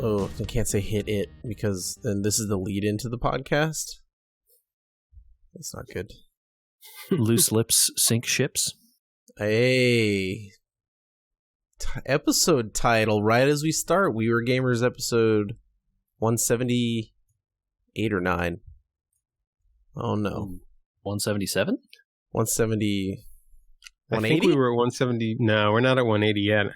Oh, I can't say hit it because then this is the lead into the podcast. That's not good. Loose lips sink ships. Hey. Episode title, right as we start. We Were Gamers episode 178 or 9. Oh no. 177? 170. I think we were at 170. No, we're not at 180 yet.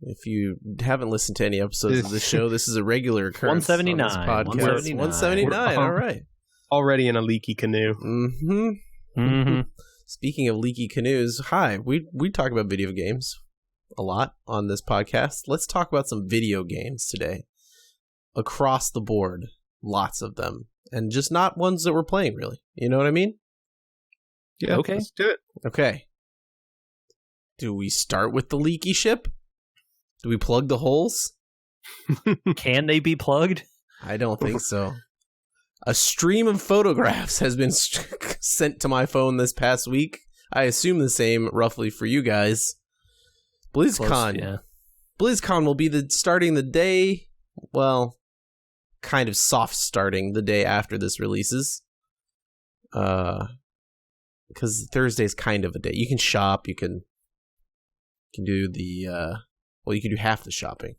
If you haven't listened to any episodes of the show, this is a regular occurrence 179. on this podcast. 179. All right. Already in a leaky canoe. Mm-hmm. Mm-hmm. Speaking of leaky canoes, hi. We talk about video games a lot on this podcast. Let's talk about some video games today. Across the board. Lots of them. And just not ones that we're playing, really. You know what I mean? Yeah, okay. Let's do it. Okay. Do we start with the leaky ship? Do we plug the holes? Can they be plugged? I don't think so. A stream of photographs has been sent to my phone this past week. I assume the same roughly for you guys. BlizzCon. Close, yeah. BlizzCon will be starting the day, well, kind of soft starting the day after this releases. Because Thursday's kind of a day. You can shop, you can do the you can do half the shopping.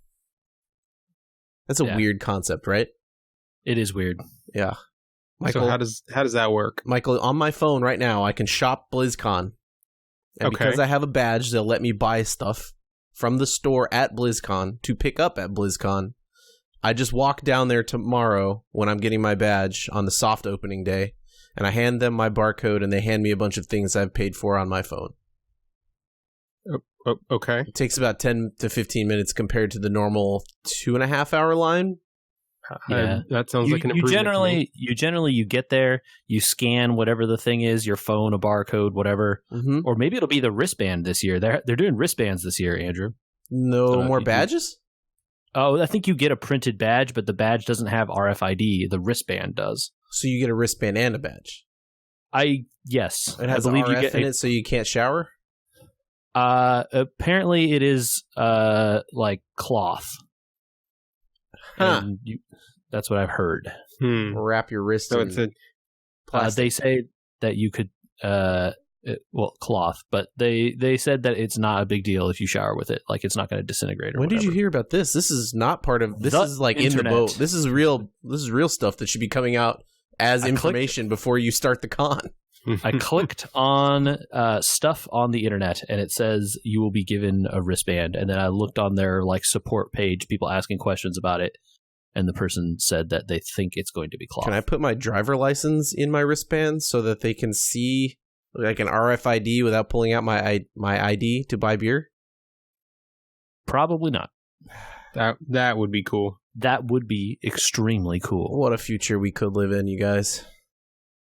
That's a weird concept, right? It is weird. Yeah. Michael, so how does that work? Michael, on my phone right now, I can shop BlizzCon. And because I have a badge, they'll let me buy stuff from the store at BlizzCon to pick up at BlizzCon. I just walk down there tomorrow when I'm getting my badge on the soft opening day, and I hand them my barcode, and they hand me a bunch of things I've paid for on my phone. Okay. It takes about 10 to 15 minutes compared to the normal 2.5 hour line. Yeah, that sounds like an improvement. You generally get there, you scan whatever the thing is, your phone, a barcode, whatever, or maybe it'll be the wristband this year. They're doing wristbands this year, Andrew. No more badges? Oh, I think you get a printed badge, but the badge doesn't have RFID. The wristband does. So you get a wristband and a badge. Yes, it has I believe RF you get in it, so you can't shower. Apparently it is like cloth. Huh. And that's what I've heard. Wrap your wrist So in it's a plastic. They say that you could cloth, but they said that it's not a big deal if you shower with it. Like, it's not going to disintegrate or When whatever. did you hear about this? This is not part of this. The Is like internet. in the boat. This is real stuff that should be coming out as information before you start the con. I clicked on stuff on the internet, and it says you will be given a wristband. And then I looked on their support page, people asking questions about it, and the person said that they think it's going to be cloth. Can I put my driver license in my wristband so that they can see like an RFID without pulling out my ID to buy beer? Probably not. That would be cool. That would be extremely cool. What a future we could live in, you guys.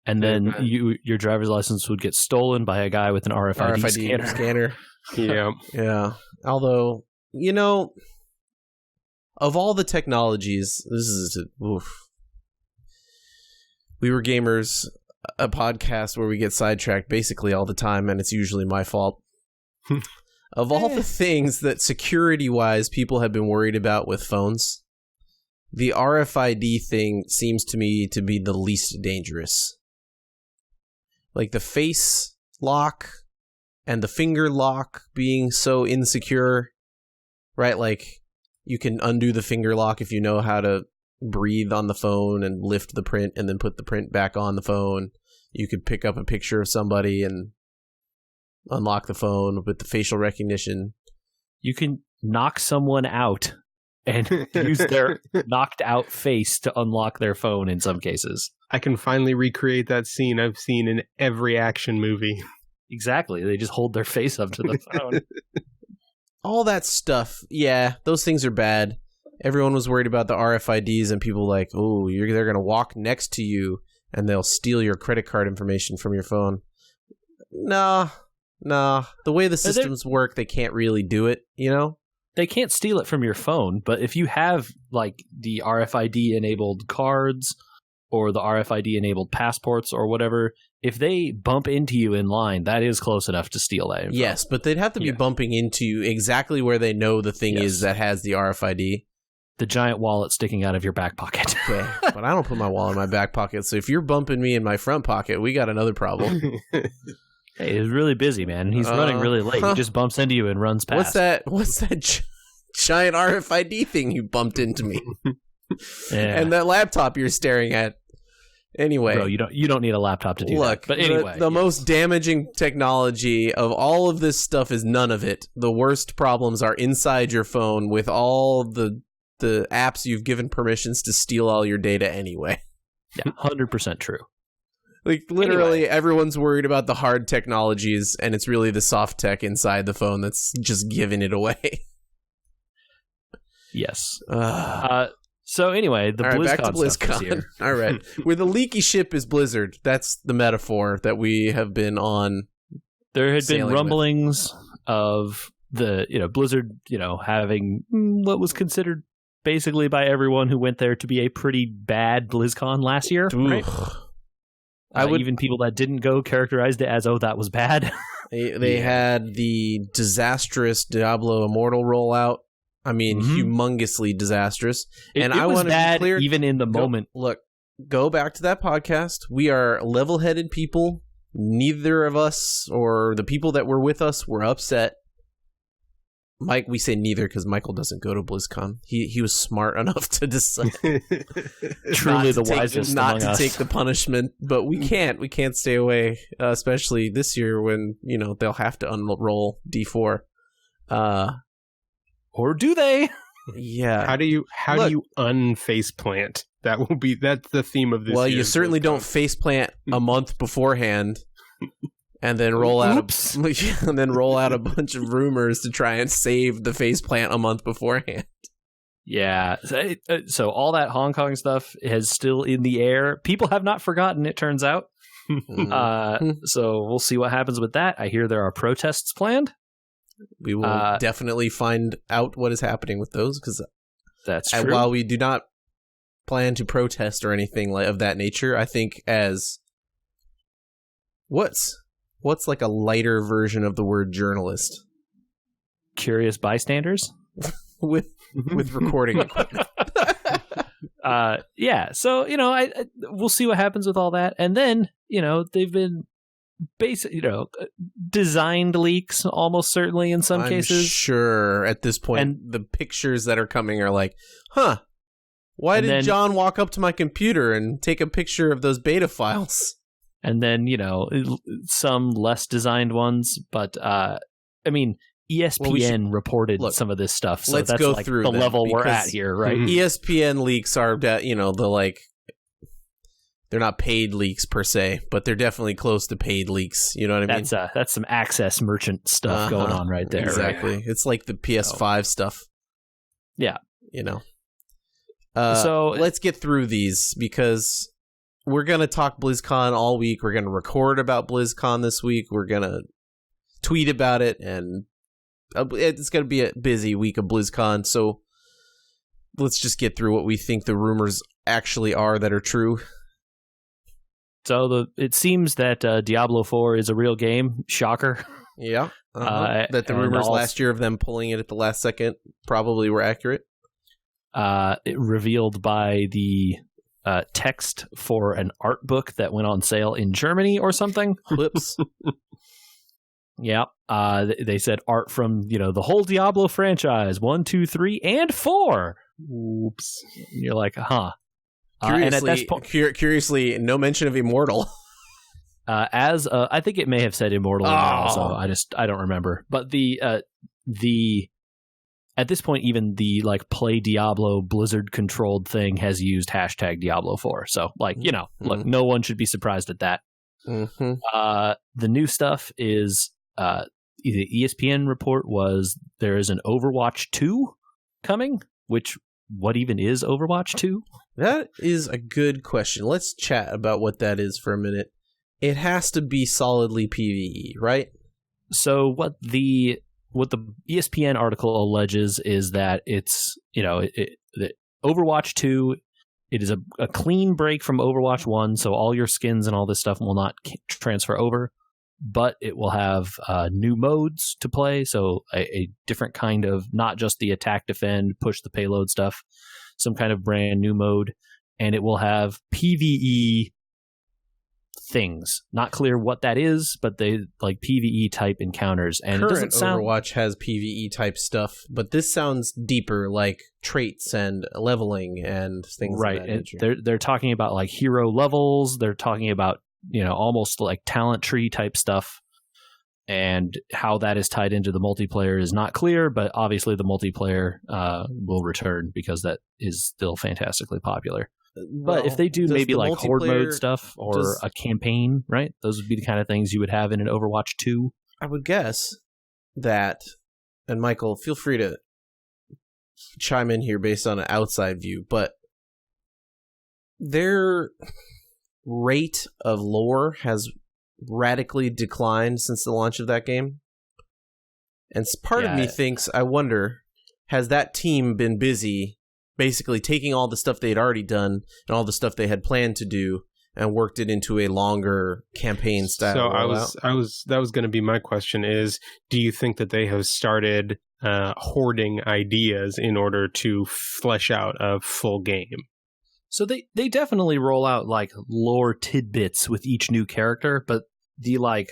And then your driver's license would get stolen by a guy with an RFID scanner. Yeah. Yeah. Although, of all the technologies, this is We Were Gamers, a podcast where we get sidetracked basically all the time, and it's usually my fault. Of all the things that security-wise people have been worried about with phones, the RFID thing seems to me to be the least dangerous. Like the face lock and the finger lock being so insecure, right? Like, you can undo the finger lock if you know how to breathe on the phone and lift the print and then put the print back on the phone. You could pick up a picture of somebody and unlock the phone with the facial recognition. You can knock someone out and use their knocked out face to unlock their phone in some cases. I can finally recreate that scene I've seen in every action movie. Exactly. They just hold their face up to the phone. All that stuff, yeah, those things are bad. Everyone was worried about the RFIDs and people like, oh, they're going to walk next to you and they'll steal your credit card information from your phone. Nah. The way the systems work, they can't really do it, They can't steal it from your phone, but if you have the RFID-enabled cards or the RFID-enabled passports or whatever, if they bump into you in line, that is close enough to steal that info. Yes, but they'd have to be bumping into you exactly where they know the thing is that has the RFID. the giant wallet sticking out of your back pocket. Okay, but I don't put my wallet in my back pocket, so if you're bumping me in my front pocket, we got another problem. Hey, he's really busy, man. He's running really late. He just bumps into you and runs past. What's that giant RFID thing you bumped into me? Yeah. And that laptop you're staring at. Anyway, bro, you don't need a laptop to do look, that. But anyway, the most damaging technology of all of this stuff is none of it. The worst problems are inside your phone with all the apps you've given permissions to steal all your data anyway. Yeah, 100% true. Like, literally, everyone's worried about the hard technologies, and it's really the soft tech inside the phone that's just giving it away. Yes. So anyway, the BlizzCon, back to BlizzCon stuff is here. All right. Where the leaky ship is Blizzard. That's the metaphor that we have been on. There had been rumblings of the, Blizzard, having what was considered basically by everyone who went there to be a pretty bad BlizzCon last year, right? Even people that didn't go characterized it as, that was bad. They had the disastrous Diablo Immortal rollout. I mean, humongously disastrous. It was bad even in the moment. Look, go back to that podcast. We are level-headed people. Neither of us or the people that were with us were upset. Mike, we say neither because Michael doesn't go to BlizzCon. He was smart enough to decide truly the wisest not among to us. take the punishment, but we can't stay away, especially this year when they'll have to unroll D4. Or do they? Yeah. How do you unfaceplant? That's the theme of this. Well, you certainly don't faceplant a month beforehand. And then roll out a bunch of rumors to try and save the faceplant a month beforehand. Yeah. So all that Hong Kong stuff is still in the air. People have not forgotten, it turns out. So we'll see what happens with that. I hear there are protests planned. We will definitely find out what is happening with those, because that's true. While we do not plan to protest or anything of that nature, I think as What's like a lighter version of the word journalist? Curious bystanders? with recording equipment. Yeah. So, we'll see what happens with all that. And then, they've been designed leaks almost certainly in some cases. Sure. At this point, and the pictures that are coming are like, why did John walk up to my computer and take a picture of those beta files? And then, some less designed ones. But, ESPN reported some of this stuff. So let's that's go like through the level we're at here, right? ESPN leaks are, they're not paid leaks per se, but they're definitely close to paid leaks. You know what I mean? That's some access merchant stuff going on right there. Exactly. Right? It's like the PS5 stuff. Yeah. So let's get through these because we're going to talk BlizzCon all week. We're going to record about BlizzCon this week. We're going to tweet about it, and it's going to be a busy week of BlizzCon. So let's just get through what we think the rumors actually are that are true. So it seems that Diablo 4 is a real game. Shocker. Yeah. That the rumors last year of them pulling it at the last second probably were accurate. It revealed by the text for an art book that went on sale in Germany or something. Whoops. Yeah. They said art from, the whole Diablo franchise, 1, 2, 3, and 4. Oops. And you're like, Curiously, no mention of Immortal. I think it may have said Immortal now, so I don't remember. But at this point, even the Play Diablo Blizzard controlled thing has used hashtag Diablo 4. So look, no one should be surprised at that. Mm-hmm. The new stuff is the ESPN report was there is an Overwatch 2 coming, which what even is Overwatch 2? That is a good question. Let's chat about what that is for a minute. It has to be solidly PvE, right? So what the ESPN article alleges is that it's, the Overwatch 2, it is a clean break from Overwatch 1, so all your skins and all this stuff will not transfer over. but it will have new modes to play. So a different kind of, not just the attack, defend, push the payload stuff, some kind of brand new mode. And it will have PvE things. Not clear what that is, but they like PvE type encounters. And Current it doesn't sound... Overwatch has PvE type stuff, but this sounds deeper, like traits and leveling and things right. of that nature. They're talking about like hero levels. They're talking about, almost like talent tree type stuff. And how that is tied into the multiplayer is not clear, but obviously the multiplayer will return because that is still fantastically popular. But if they do maybe like horde mode stuff or a campaign, right? Those would be the kind of things you would have in an Overwatch 2. I would guess that, and Michael, feel free to chime in here based on an outside view, but their rate of lore has radically declined since the launch of that game. And part of me thinks, I wonder, has that team been busy basically taking all the stuff they had already done and all the stuff they had planned to do and worked it into a longer campaign style? So that was going to be my question is, do you think that they have started hoarding ideas in order to flesh out a full game? So they definitely roll out like lore tidbits with each new character, but the like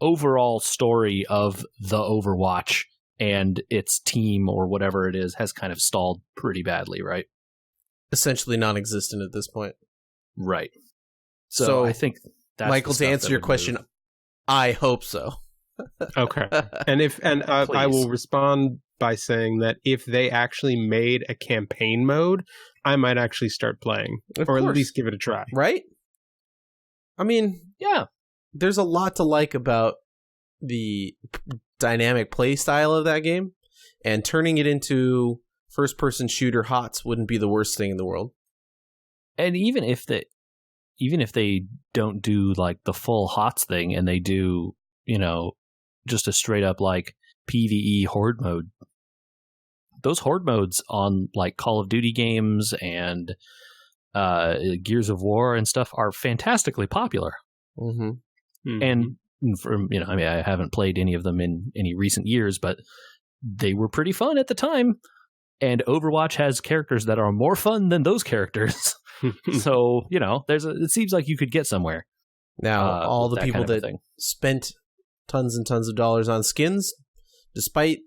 overall story of the Overwatch and its team or whatever it is has kind of stalled pretty badly, right? Essentially non-existent at this point. Right. So I think that's Michael, to answer your question, I hope so. Okay. And I will respond by saying that if they actually made a campaign mode, I might actually start playing, at least give it a try. Right? I mean, yeah, there's a lot to like about the dynamic play style of that game, and turning it into first-person shooter HOTS wouldn't be the worst thing in the world. And even if they don't do like the full HOTS thing, and they do, just a straight up like PvE horde mode, those horde modes on like Call of Duty games and Gears of War and stuff are fantastically popular. Mm-hmm. Mm-hmm. And from I haven't played any of them in any recent years, but they were pretty fun at the time. And Overwatch has characters that are more fun than those characters. So it seems like you could get somewhere. Now, all the people that spent tons and tons of dollars on skins, despite,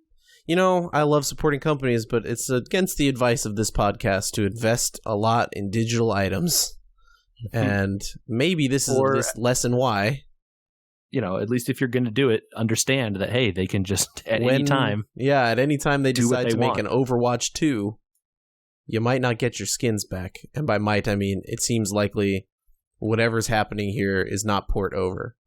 I love supporting companies, but it's against the advice of this podcast to invest a lot in digital items. And maybe this is this lesson why. At least if you're going to do it, understand that, hey, they can just at any time they decide to make an Overwatch 2, you might not get your skins back. And by might, I mean, it seems likely whatever's happening here is not port over.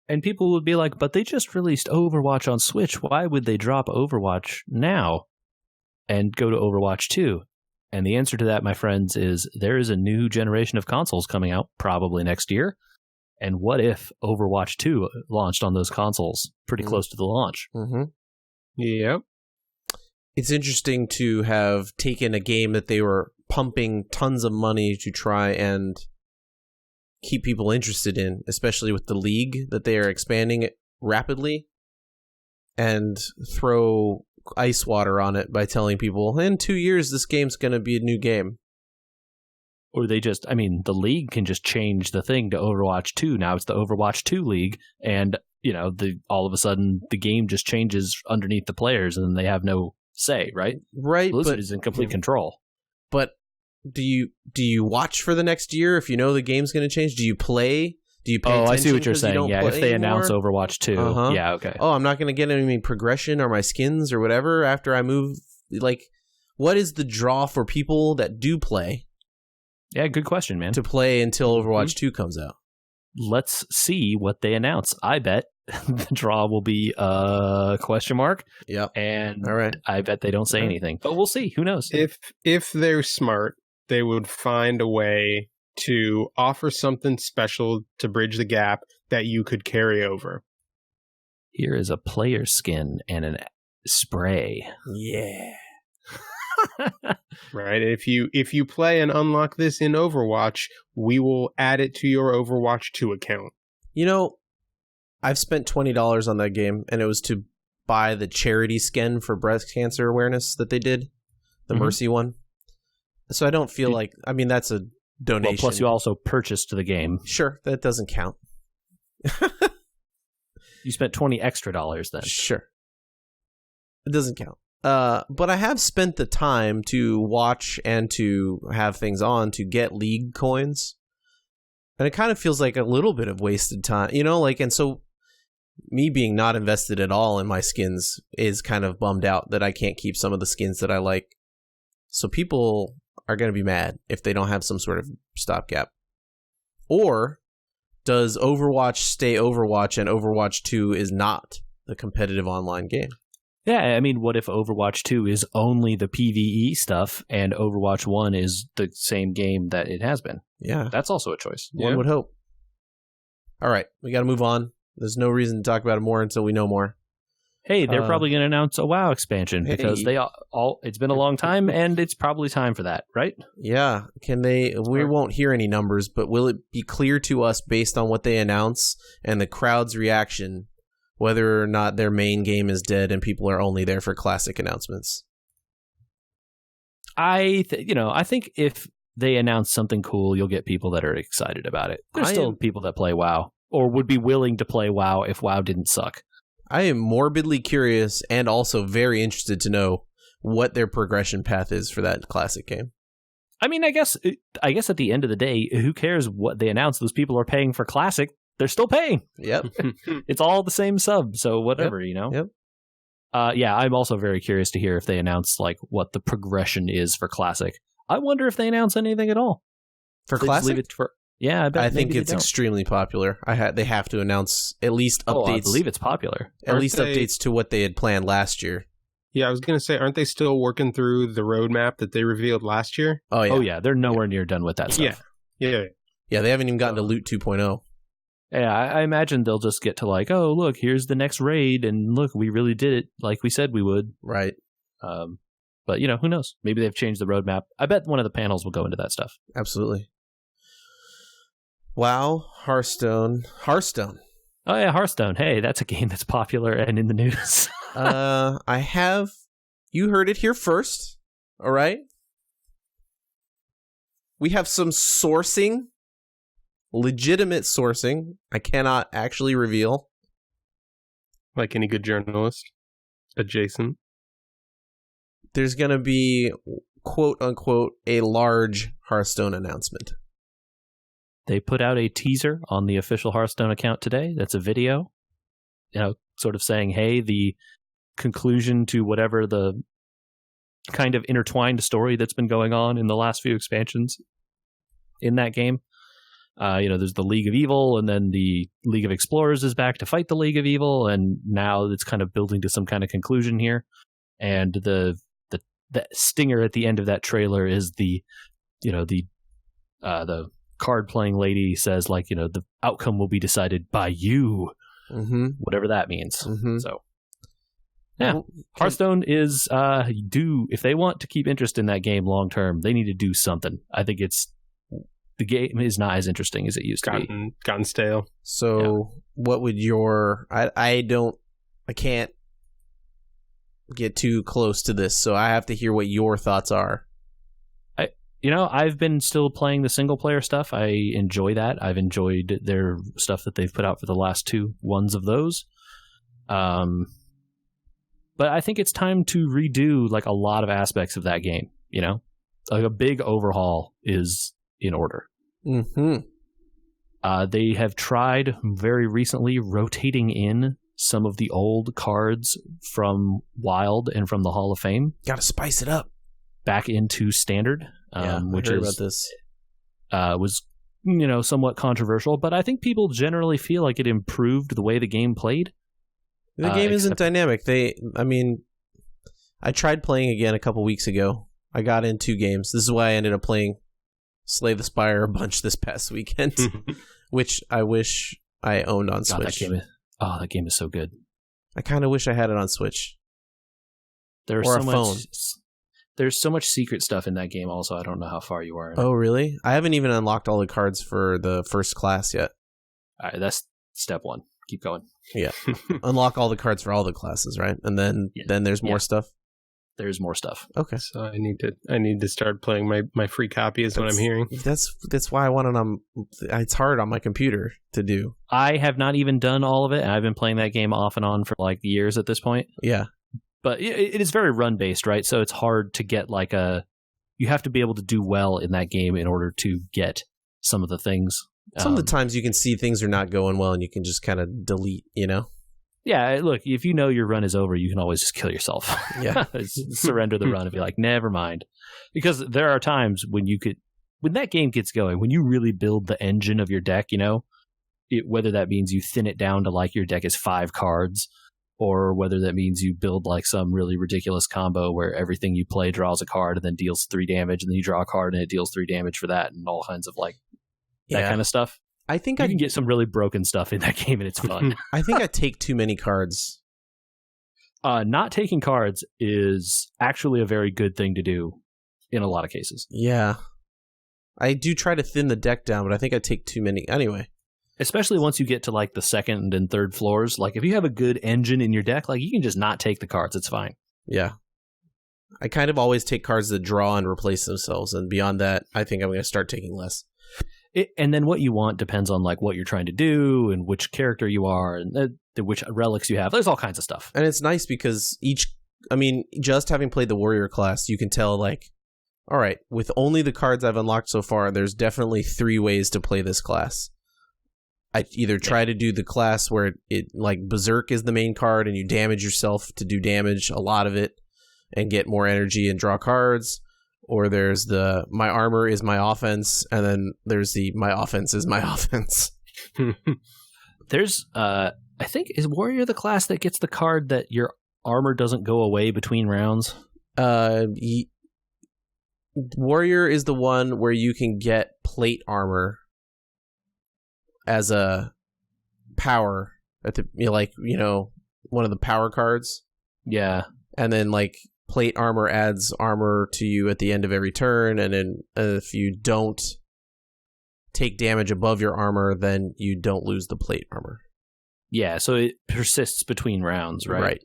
And people would be like, but they just released Overwatch on Switch. Why would they drop Overwatch now and go to Overwatch 2? And the answer to that, my friends, is there is a new generation of consoles coming out probably next year. And what if Overwatch 2 launched on those consoles pretty close to the launch? Mm-hmm. Yep. It's interesting to have taken a game that they were pumping tons of money to try and keep people interested in, especially with the league that they are expanding it rapidly, and throw ice water on it by telling people, in 2 years, this game's going to be a new game. Or they just, the league can just change the thing to Overwatch 2. Now it's the Overwatch 2 league, and, all of a sudden the game just changes underneath the players and they have no say, right? Right. Blizzard is in complete control. But do you watch for the next year if you know the game's going to change? Do you play? Do you pay attention? I see what you're saying. Yeah, if they anymore? announce Overwatch 2. Yeah, okay. Oh, I'm not going to get any progression or my skins or whatever after I move. Like, what is the draw for people that do play? Yeah, good question, man. To play until Overwatch 2 comes out. Let's see what they announce. I bet the draw will be a question mark. Yep. And all right. I bet they don't say anything. But we'll see. Who knows? If they're smart, they would find a way to offer something special to bridge the gap that you could carry over. Here is a player skin and a spray. Yeah. Right. If you play and unlock this in Overwatch, we will add it to your Overwatch 2 account. I've spent $20 on that game, and it was to buy the charity skin for breast cancer awareness that they did, the Mercy one. So I don't feel like, I mean, that's a donation. Well, plus you also purchased the game. Sure, that doesn't count. You spent $20 extra then. Sure. It doesn't count. But I have spent the time to watch and to have things on to get League coins. And it kind of feels like a little bit of wasted time, you know, like, and so me being not invested at all in my skins is kind of bummed out that I can't keep some of the skins that I like. So people are going to be mad if they don't have some sort of stopgap. Or does Overwatch stay Overwatch and Overwatch 2 is not the competitive online game? Yeah, I mean, what if Overwatch 2 is only the PvE stuff and Overwatch 1 is the same game that it has been? Yeah. That's also a choice. One would hope. All right, we got to move on. There's no reason to talk about it more until we know more. Hey, they're probably going to announce a WoW expansion because they all it's been a long time and it's probably time for that, right? Yeah. We won't hear any numbers, but will it be clear to us based on what they announce and the crowd's reaction whether or not their main game is dead and people are only there for classic announcements? I think if they announce something cool, you'll get people that are excited about it. There's still people that play WoW or would be willing to play WoW if WoW didn't suck. I am morbidly curious and also very interested to know what their progression path is for that classic game. I mean, I guess at the end of the day, who cares what they announce? Those people are paying for classic. They're still paying. Yep. It's all the same sub, so whatever, you know? Yep. Yeah, I'm also very curious to hear if they announce like what the progression is for classic. I wonder if they announce anything at all. For classic? Yeah, I think it's extremely popular. They have to announce at least updates. Oh, I believe it's popular. At least updates to what they had planned last year. Yeah, I was going to say, aren't they still working through the roadmap that they revealed last year? Oh, yeah. Oh, yeah. They're nowhere near done with that stuff. Yeah, they haven't even gotten to Loot 2.0. Yeah, I imagine they'll just get to like, oh, look, here's the next raid, and look, we really did it like we said we would. Right. But, who knows? Maybe they've changed the roadmap. I bet one of the panels will go into that stuff. Absolutely. WoW, Hearthstone. Oh, yeah, Hearthstone. Hey, that's a game that's popular and in the news. You heard it here first, all right? We have some sourcing, legitimate sourcing. I cannot actually reveal. Like any good journalist. Adjacent. There's going to be, quote unquote, a large Hearthstone announcement. They put out a teaser on the official Hearthstone account today. That's a video, sort of saying, hey, the conclusion to whatever the kind of intertwined story that's been going on in the last few expansions in that game. There's the League of Evil, and then the League of Explorers is back to fight the League of Evil, and now it's kind of building to some kind of conclusion here. And the stinger at the end of that trailer is the card playing lady says, like, the outcome will be decided by you, whatever that means. So yeah, Hearthstone is if they want to keep interest in that game long term, they need to do something. I think the game is not as interesting as it used to be. Gotten stale. So what would I can't get too close to this, so I have to hear what your thoughts are. I've been still playing the single player stuff. I enjoy that. I've enjoyed their stuff that they've put out for the last two ones of those. But I think it's time to redo like a lot of aspects of that game. Like a big overhaul is in order. They have tried very recently rotating in some of the old cards from Wild and from the Hall of Fame. Got to spice it up. Back into Standard, which about this. Was somewhat controversial, but I think people generally feel like it improved the way the game played. The game isn't dynamic. I tried playing again a couple weeks ago. I got in 2 games. This is why I ended up playing Slay the Spire a bunch this past weekend, which I wish I owned on Switch. That game is so good. I kind of wish I had it on Switch. There's so much secret stuff in that game also. I don't know how far you are. Oh, really? I haven't even unlocked all the cards for the first class yet. All right, that's step 1. keep going. Yeah. Unlock all the cards for all the classes, right? And then there's more stuff. There's more stuff. Okay. So I need to start playing my free copy is what I'm hearing. That's why I want it on. It's hard on my computer to do. I have not even done all of it. I've been playing that game off and on for like years at this point. Yeah. But it is very run based, right? So it's hard to get like you have to be able to do well in that game in order to get some of the things. Some of the times you can see things are not going well and you can just kind of delete, Yeah, look, if you know your run is over, you can always just kill yourself. Yeah. Surrender the run and be like, never mind. Because there are times when when that game gets going, when you really build the engine of your deck, whether that means you thin it down to like your deck is 5 cards, or whether that means you build like some really ridiculous combo where everything you play draws a card and then deals 3 damage, and then you draw a card and it deals 3 damage for that, and all kinds of like that kind of stuff. I think you can get some really broken stuff in that game, and it's fun. I think I take too many cards. Not taking cards is actually a very good thing to do in a lot of cases. Yeah. I do try to thin the deck down, but I think I take too many. Anyway. Especially once you get to like the second and third floors. Like if you have a good engine in your deck, like you can just not take the cards. It's fine. Yeah. I kind of always take cards that draw and replace themselves. And beyond that, I think I'm going to start taking less. And then what you want depends on like what you're trying to do and which character you are and which relics you have. There's all kinds of stuff. And it's nice because just having played the warrior class, you can tell like, all right, with only the cards I've unlocked so far, there's definitely 3 ways to play this class. I either try to do the class where it like Berserk is the main card and you damage yourself to do damage, a lot of it, and get more energy and draw cards. Or there's my armor is my offense, and then there's my offense is my offense. There's, I think, is Warrior the class that gets the card that your armor doesn't go away between rounds? Warrior is the one where you can get plate armor as a power at one of the power cards. Yeah. And then like plate armor adds armor to you at the end of every turn, and then if you don't take damage above your armor, then you don't lose the plate armor. Yeah, so it persists between rounds, right? Right.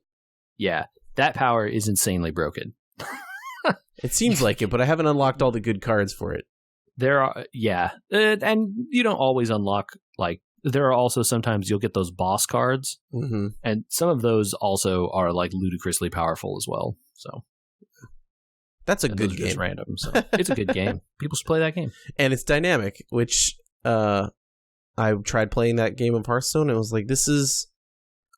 Yeah, that power is insanely broken. It seems like it, but I haven't unlocked all the good cards for it. There are, and you don't always unlock, like, there are also sometimes you'll get those boss cards, and some of those also are, like, ludicrously powerful as well, so. That's a good game. Just random, so it's a good game. People should play that game. And it's dynamic, which I tried playing that game of Hearthstone, and it was like, this is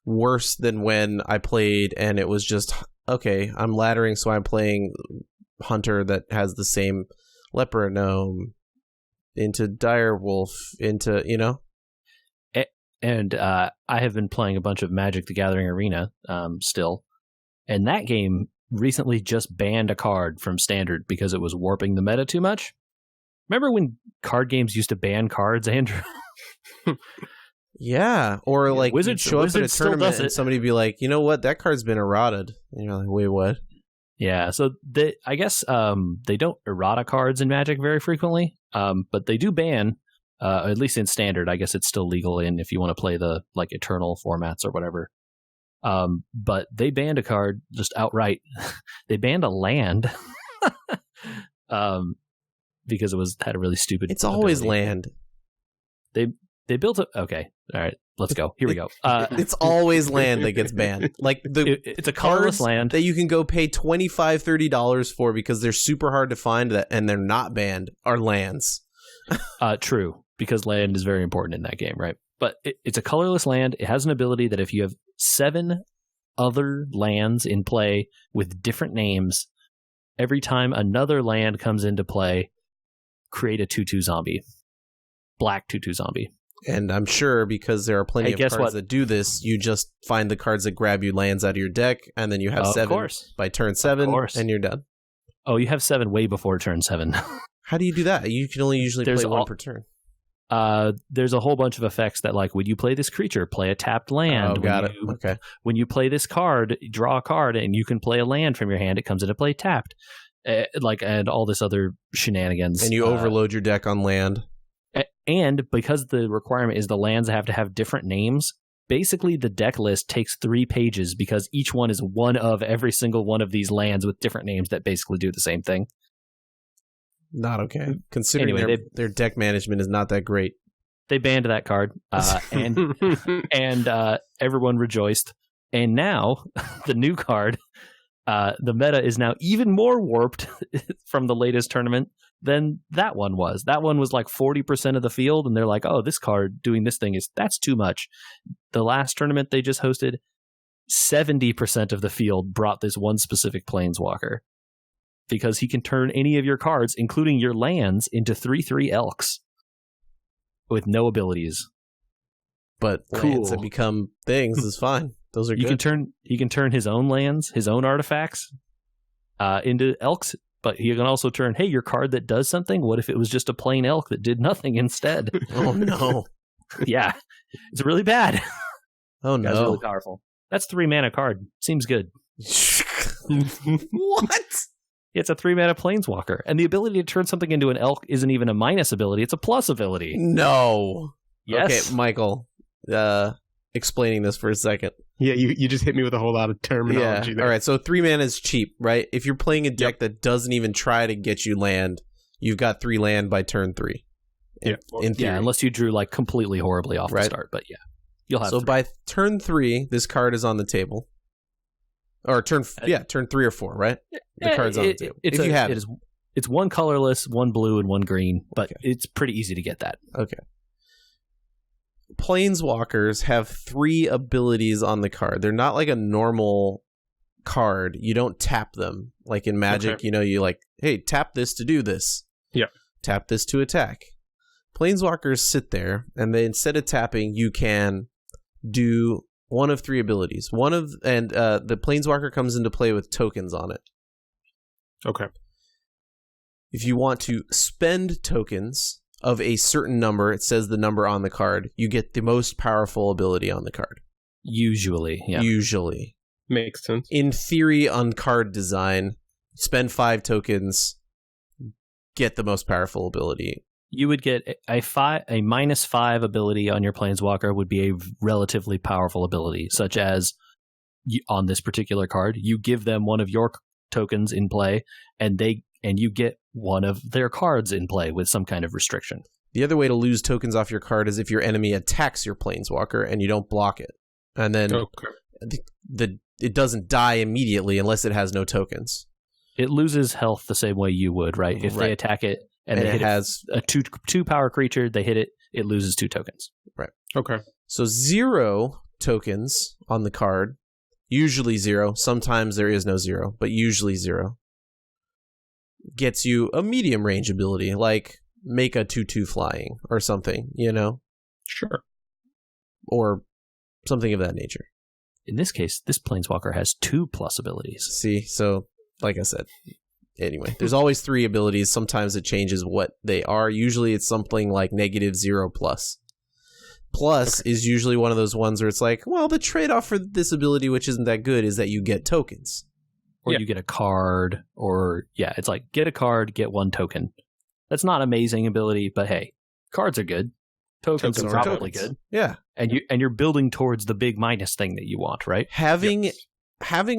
worse than when I played, and it was just, okay, I'm laddering, so I'm playing Hunter that has the same Leper Gnome into Direwolf, into, And I have been playing a bunch of Magic the Gathering Arena still, and that game recently just banned a card from Standard because it was warping the meta too much. Remember when card games used to ban cards, Andrew? Yeah, or like Wizards show up at a tournament and somebody be like, you know what, that card's been errated. And you're like, wait, what? Yeah, so I guess they don't errata cards in Magic very frequently, but they do ban, at least in Standard. I guess it's still legal in if you want to play the like Eternal formats or whatever. But they banned a card just outright. They banned a land because it had a really stupid. It's always land. They built it. Okay, all right, let's go. Here we go. It's always land that gets banned. Like it's a colorless land that you can go pay $25-$30 for because they're super hard to find and they're not banned are lands. True, because land is very important in that game, right? But it's a colorless land. It has an ability that if you have 7 other lands in play with different names, every time another land comes into play, create a 2/2 zombie. Black 2/2 zombie. And I'm sure because there are plenty of cards that do this, you just find the cards that grab you lands out of your deck, and then you have 7 by turn 7, and you're done. Oh, you have 7 way before turn 7. How do you do that? You can only usually play 1 per turn. There's a whole bunch of effects that, like, when you play this creature, play a tapped land. Oh, got it. Okay. When you play this card, draw a card, and you can play a land from your hand. It comes into play tapped. And all this other shenanigans. And you overload your deck on land. And because the requirement is the lands have to have different names, basically the deck list takes 3 pages because each one is one of every single one of these lands with different names that basically do the same thing. Not okay. Considering their deck management is not that great. They banned that card, and everyone rejoiced. And now, the new card, the meta is now even more warped from the latest tournament than that one was. That one was like 40% of the field, and they're like, oh, this card doing this thing that's too much. The last tournament they just hosted, 70% of the field brought this one specific Planeswalker because he can turn any of your cards, including your lands, into 3/3 Elks with no abilities. But lands that become things is fine. Those are good. He can turn his own lands, his own artifacts, into Elks. But he can also turn, hey, your card that does something, what if it was just a plain elk that did nothing instead? Oh, no. Yeah. It's really bad. Oh, no. That's really powerful. That's 3 mana card. Seems good. What? It's a 3 mana Planeswalker. And the ability to turn something into an elk isn't even a minus ability. It's a plus ability. No. Yes. Okay, Michael, explaining this for a second. Yeah, you just hit me with a whole lot of terminology there. All right, so 3 mana is cheap, right? If you're playing a deck that doesn't even try to get you land, you've got 3 land by turn 3. In theory. Yeah, unless you drew like completely horribly off the start, but yeah. You'll have so 3. by turn 3, this card is on the table. Or turn 3 or 4, right? The card's on the table. It's 1 colorless, 1 blue, and 1 green, but it's pretty easy to get that. Okay. Planeswalkers have 3 abilities on the card. They're not like a normal card. You don't tap them. Like in Magic, you like, hey, tap this to do this. Yeah. Tap this to attack. Planeswalkers sit there, and they, instead of tapping, you can do one of 3 abilities. The Planeswalker comes into play with tokens on it. Okay. If you want to spend tokens of a certain number, it says the number on the card, you get the most powerful ability on the card. Usually, yeah. Usually. Makes sense. In theory, on card design, spend 5 tokens, get the most powerful ability. You would get a -5 ability on your Planeswalker would be a relatively powerful ability, such as on this particular card, you give them one of your tokens in play, and you get one of their cards in play with some kind of restriction. The other way to lose tokens off your card is if your enemy attacks your Planeswalker and you don't block it. And then it doesn't die immediately unless it has no tokens. It loses health the same way you would, right? If they attack it and it has a 2 power creature, they hit it, it loses 2 tokens. Right. Okay. So 0 tokens on the card, usually 0. Sometimes there is no 0, but usually 0. Gets you a medium range ability, like make a 2/2 flying or something, Sure. Or something of that nature. In this case, this Planeswalker has 2 plus abilities. See, so like I said, anyway, there's always 3 abilities. Sometimes it changes what they are. Usually it's something like -0 plus. Plus is usually one of those ones where it's like, well, the trade-off for this ability, which isn't that good, is that you get tokens. Or you get a card, it's like, get a card, get 1 token. That's not amazing ability, but hey, cards are good. Tokens are probably good. Yeah. And you're building towards the big minus thing that you want, right? Having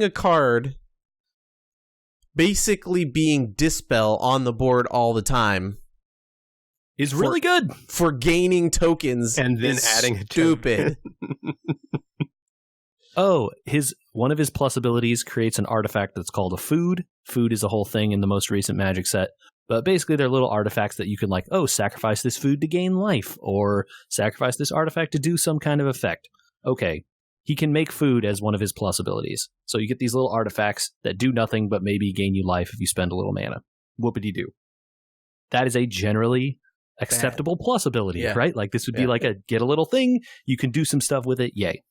a card basically being Dispel on the board all the time is really good for gaining tokens, and then adding stupid. One of his plus abilities creates an artifact that's called a food. Food is a whole thing in the most recent Magic set. But basically, they're little artifacts that you can sacrifice this food to gain life, or sacrifice this artifact to do some kind of effect. Okay, he can make food as one of his plus abilities. So you get these little artifacts that do nothing but maybe gain you life if you spend a little mana. Whoopity-doo. That is a generally acceptable plus ability, right? Like this would be like get a little thing, you can do some stuff with it, yay.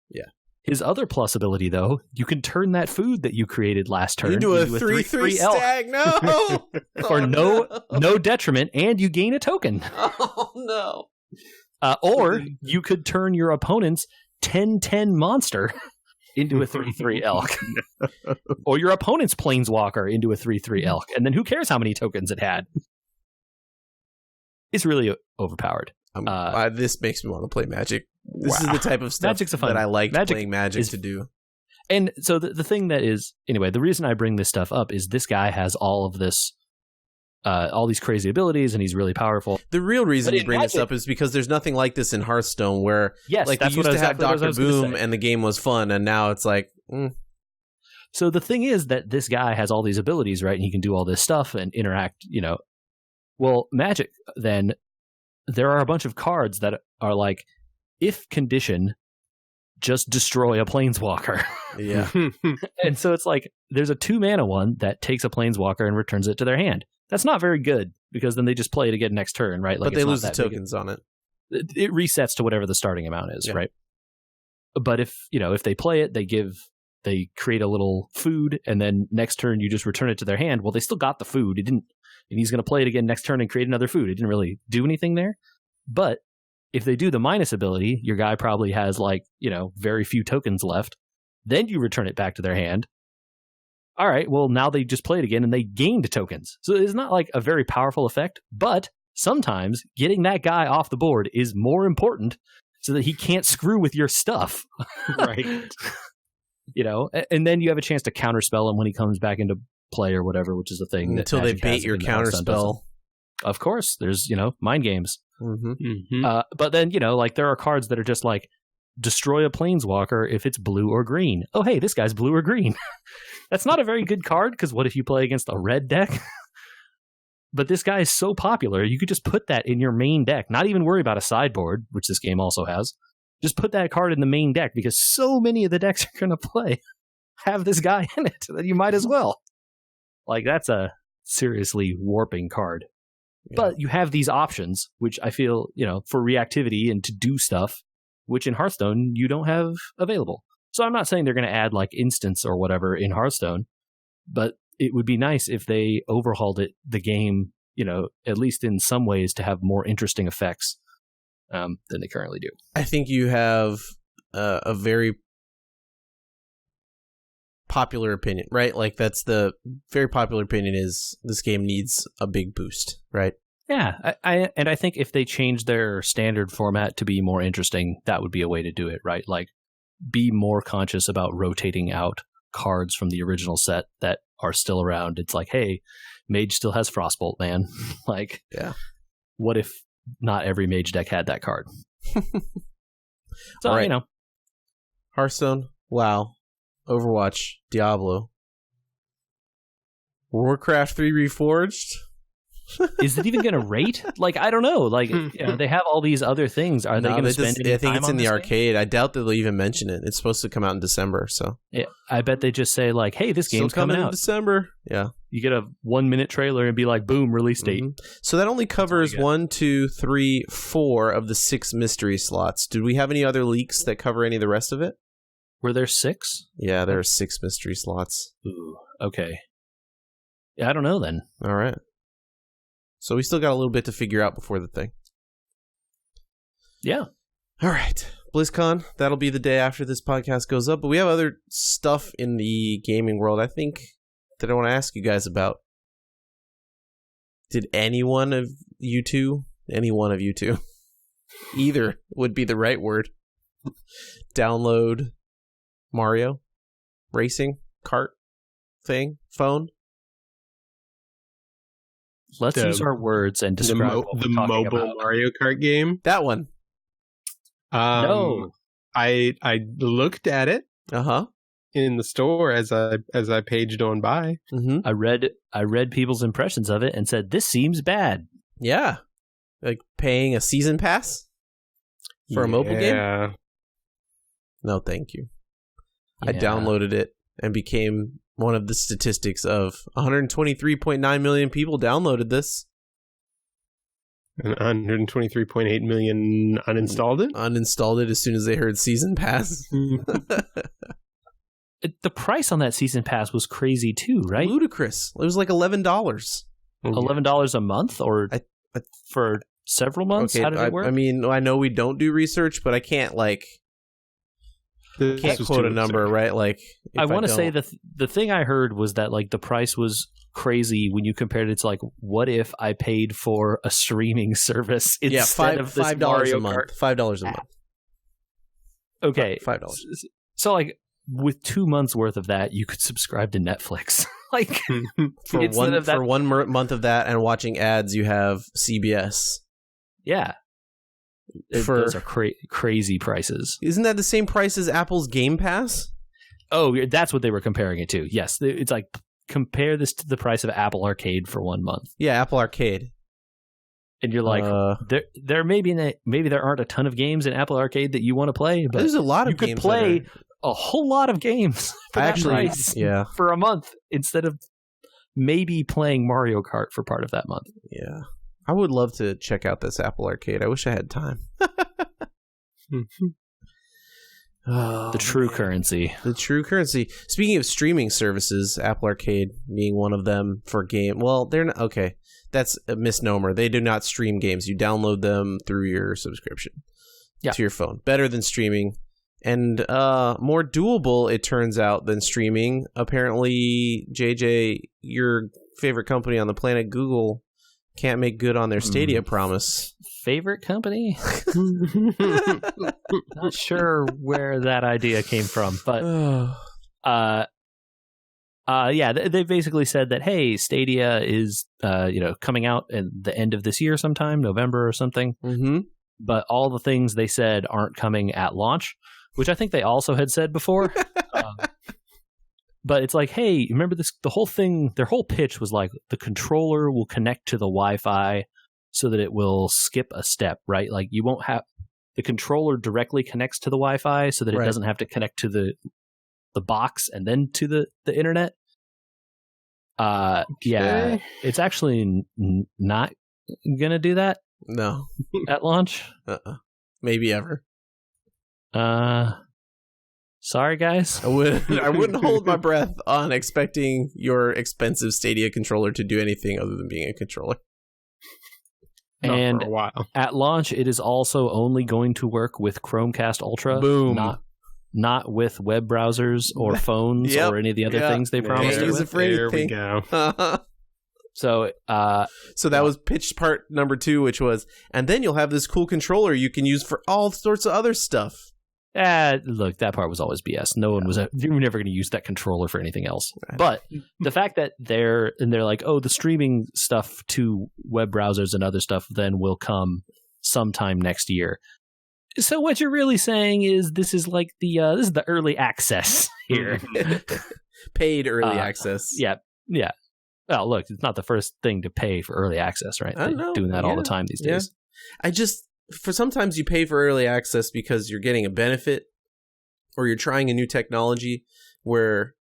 Yeah. His other plus ability, though, you can turn that food that you created last turn into a 3/3 stag. No, for no detriment, and you gain a token. Oh no! Or you could turn your opponent's 10/10 monster into a 3/3 elk, or your opponent's Planeswalker into a 3/3 elk, and then who cares how many tokens it had? It's really overpowered. This makes me want to play Magic This is the type of stuff that I like playing Magic to do. And so the thing that is, anyway, the reason I bring this stuff up is this guy has all of this, all these crazy abilities, and he's really powerful. The real reason you bring this up is because there's nothing like this in Hearthstone, where like we used to have Dr. Boom and the game was fun, and now it's like. So the thing is that this guy has all these abilities, right? And he can do all this stuff and interact, Well, Magic, then, there are a bunch of cards that are like, if condition, just destroy a planeswalker. Yeah. And so it's like, there's a 2-mana one that takes a planeswalker and returns it to their hand. That's not very good, because then they just play it again next turn, right? Like, but they lose the tokens on it. It resets to whatever the starting amount is, right? But if they play it, they create a little food, and then next turn you just return it to their hand. Well, they still got the food. And he's going to play it again next turn and create another food. It didn't really do anything there. But if they do the minus ability, your guy probably has very few tokens left. Then you return it back to their hand. All right, well, now they just play it again and they gained tokens. So it's not like a very powerful effect, but sometimes getting that guy off the board is more important so that he can't screw with your stuff. Right. And then you have a chance to counterspell him when he comes back into play or whatever, which is the thing. Until they bait your counterspell. Of course, there's, mind games. Mm-hmm. Mm-hmm. But then, there are cards that are just like, destroy a planeswalker if it's blue or green. Oh, hey, this guy's blue or green. That's not a very good card, because what if you play against a red deck? But this guy is so popular, you could just put that in your main deck. Not even worry about a sideboard, which this game also has. Just put that card in the main deck, because so many of the decks you're going to play have this guy in it that you might as well. Like, that's a seriously warping card. Yeah. But you have these options, which I feel, for reactivity and to do stuff, which in Hearthstone you don't have available. So I'm not saying they're going to add like instants or whatever in Hearthstone, but it would be nice if they overhauled the game, at least in some ways, to have more interesting effects than they currently do. I think you have a very popular opinion, right? Like, that's the very popular opinion is this game needs a big boost, right? Yeah, I think if they change their standard format to be more interesting, that would be a way to do it, right? Like, be more conscious about rotating out cards from the original set that are still around. It's like, hey, Mage still has Frostbolt, man. Like, yeah, what if not every Mage deck had that card? So, all right. Hearthstone, WoW, Overwatch, Diablo, Warcraft 3 Reforged. Is it even going to rate? Like, I don't know. Like, they have all these other things. Are they going to spend any I think time it's in the arcade. Game? I doubt that they'll even mention it. It's supposed to come out in December, so. Yeah, I bet they just say, like, hey, this game's coming out in December. Yeah. You get a 1-minute trailer and be like, boom, release date. Mm-hmm. So that only covers 1, 2, 3, 4 of the 6 mystery slots. Do we have any other leaks that cover any of the rest of it? Were there 6? Yeah, there are 6 mystery slots. Ooh, okay. Yeah, I don't know then. All right. So we still got a little bit to figure out before the thing. Yeah. All right. BlizzCon, that'll be the day after this podcast goes up. But we have other stuff in the gaming world, I think, that I want to ask you guys about. Did any one of you two, either would be the right word, download Mario racing kart thing, phone? Let's use our words and describe the mobile Mario Kart game. That one. No, I looked at it. In the store as I paged on by. Mm-hmm. I read people's impressions of it and said this seems bad. Yeah, like paying a season pass for a mobile game. No, thank you. Yeah. I downloaded it and became one of the statistics of 123.9 million people downloaded this. And 123.8 million uninstalled it? Uninstalled it as soon as they heard Season Pass. The price on that Season Pass was crazy too, right? Ludicrous. It was like $11. $11 a month or for several months? Okay, how did it work? I mean, I know we don't do research, but I can't quote a number, right? Like, I want to say the thing I heard was that like the price was crazy when you compared it to like, what if I paid for a streaming service instead of this $5 Mario a month? Kart? $5 a month. Okay. $5. So like with 2 months worth of that, you could subscribe to Netflix. Like for one month of that and watching ads, you have CBS. Yeah. Those are crazy prices. Isn't that the same price as Apple's Game Pass? Oh, that's what they were comparing it to. Yes. It's like, compare this to the price of Apple Arcade for 1 month. Yeah, Apple Arcade. And you're like, there maybe there aren't a ton of games in Apple Arcade that you want to play, but there's a lot of games. You could play a whole lot of games for that price for a month instead of maybe playing Mario Kart for part of that month. Yeah. I would love to check out this Apple Arcade. I wish I had time. The true currency. The true currency. Speaking of streaming services, Apple Arcade being one of them for game. Well, they're not. Okay. That's a misnomer. They do not stream games. You download them through your subscription to your phone. Better than streaming. And more doable, it turns out, than streaming. Apparently, JJ, your favorite company on the planet, Google, can't make good on their Stadia promise. Favorite company? Not sure where that idea came from, but they basically said that, hey, Stadia is coming out at the end of this year sometime, November or something. Mm-hmm. But all the things they said aren't coming at launch, which I think they also had said before. But it's like, hey, remember this? The whole thing, their whole pitch was like the controller will connect to the Wi-Fi so that it will skip a step, right? Like you won't have the controller directly connects to the Wi-Fi so that it doesn't have to connect to the box and then to the internet. Yeah, it's actually not gonna do that. No, at launch. Maybe ever. Sorry, guys. I wouldn't hold my breath on expecting your expensive Stadia controller to do anything other than being a controller. And for a while. At launch, it is also only going to work with Chromecast Ultra. Boom. Not with web browsers or phones or any of the other things they promised it with. There we go. So that was pitch part number 2, which was, and then you'll have this cool controller you can use for all sorts of other stuff. Look, that part was always BS. No one was. You were never going to use that controller for anything else. But the fact that they're like, oh, the streaming stuff to web browsers and other stuff then will come sometime next year. So what you're really saying is this is like this is the early access here, paid early access. Yeah. Well, look, it's not the first thing to pay for early access, right? They're doing that all the time these days. For sometimes you pay for early access because you're getting a benefit or you're trying a new technology where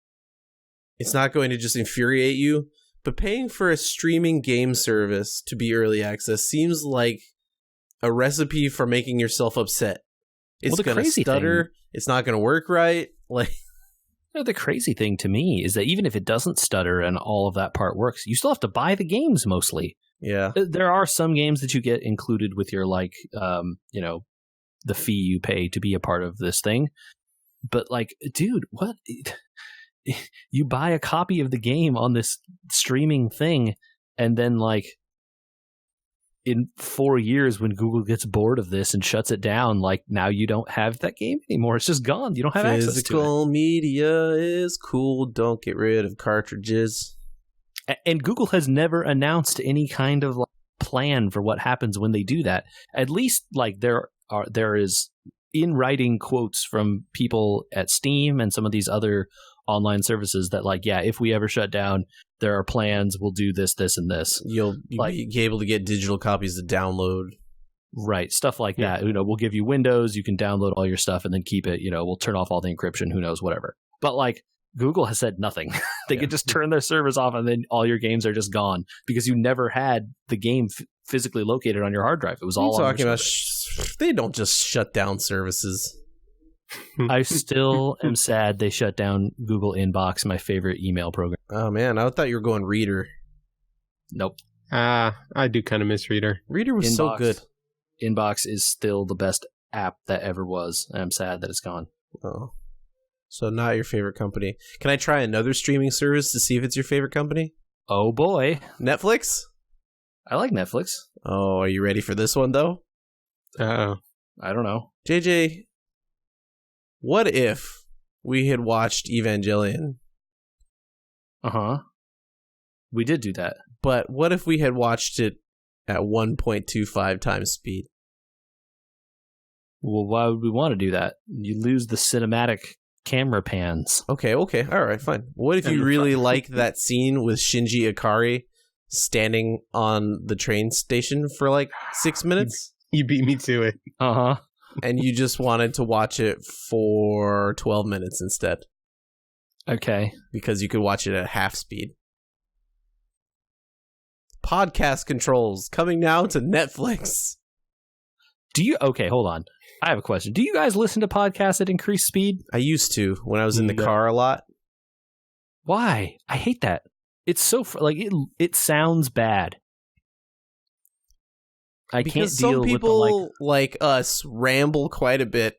it's not going to just infuriate you. But paying for a streaming game service to be early access seems like a recipe for making yourself upset. It's going to stutter. It's not going to work right. Like, the crazy thing to me is that even if it doesn't stutter and all of that part works, you still have to buy the games mostly. Yeah. There are some games that you get included with your, the fee you pay to be a part of this thing. But, like, dude, what? You buy a copy of the game on this streaming thing, and then, like, in 4 years when Google gets bored of this and shuts it down, like, now you don't have that game anymore. It's just gone. You don't have access to it. Physical media is cool. Don't get rid of cartridges. And Google has never announced any kind of plan for what happens when they do that. At least, like, there is in writing quotes from people at Steam and some of these other online services that, like, yeah, if we ever shut down, there are plans. We'll do this, this, and this. You'll be able to get digital copies to download. Right, stuff like that. We'll give you Windows. You can download all your stuff and then keep it. We'll turn off all the encryption. Who knows, whatever. But, like, Google has said nothing. They could just turn their servers off and then all your games are just gone because you never had the game physically located on your hard drive. It was all talking about. They don't just shut down services. I still am sad they shut down Google Inbox, my favorite email program. Oh man, I thought you were going Reader. Nope. I do kind of miss Reader. Reader was so good. Inbox is still the best app that ever was. I'm sad that it's gone. Oh. So not your favorite company. Can I try another streaming service to see if it's your favorite company? Oh boy. Netflix? I like Netflix. Oh, are you ready for this one though? Uh-oh. I don't know. JJ, What if we had watched Evangelion? We did do that. But what if we had watched it at 1.25 times speed? Well, why would we want to do that? You lose the cinematic camera pans. Okay. All right, fine. What if you really like that scene with Shinji Ikari standing on the train station for like 6 minutes? You beat me to it. And you just wanted to watch it for 12 minutes instead. Okay. Because you could watch it at half speed. Podcast controls coming now to Netflix. Okay, hold on. I have a question. Do you guys listen to podcasts at increased speed? I used to when I was in the car a lot. Why? I hate that. It's so it sounds bad. Because can't some deal people with like us ramble quite a bit.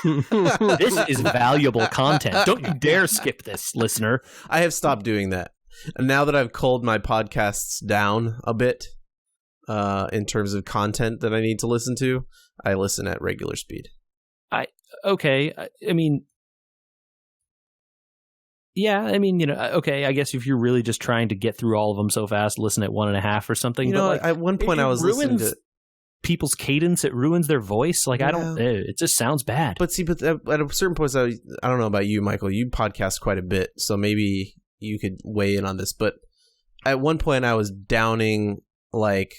This is valuable content. Don't you dare skip this, listener. I have stopped doing that. And now that I've culled my podcasts down a bit in terms of content that I need to listen to, I listen at regular speed. I mean, I guess if you're really just trying to get through all of them so fast, listen at 1.5 or something. At one point I was listening to people's cadence. It ruins their voice. Like, it just sounds bad. But at a certain point, I don't know about you, Michael. You podcast quite a bit, so maybe you could weigh in on this. But at one point I was downing like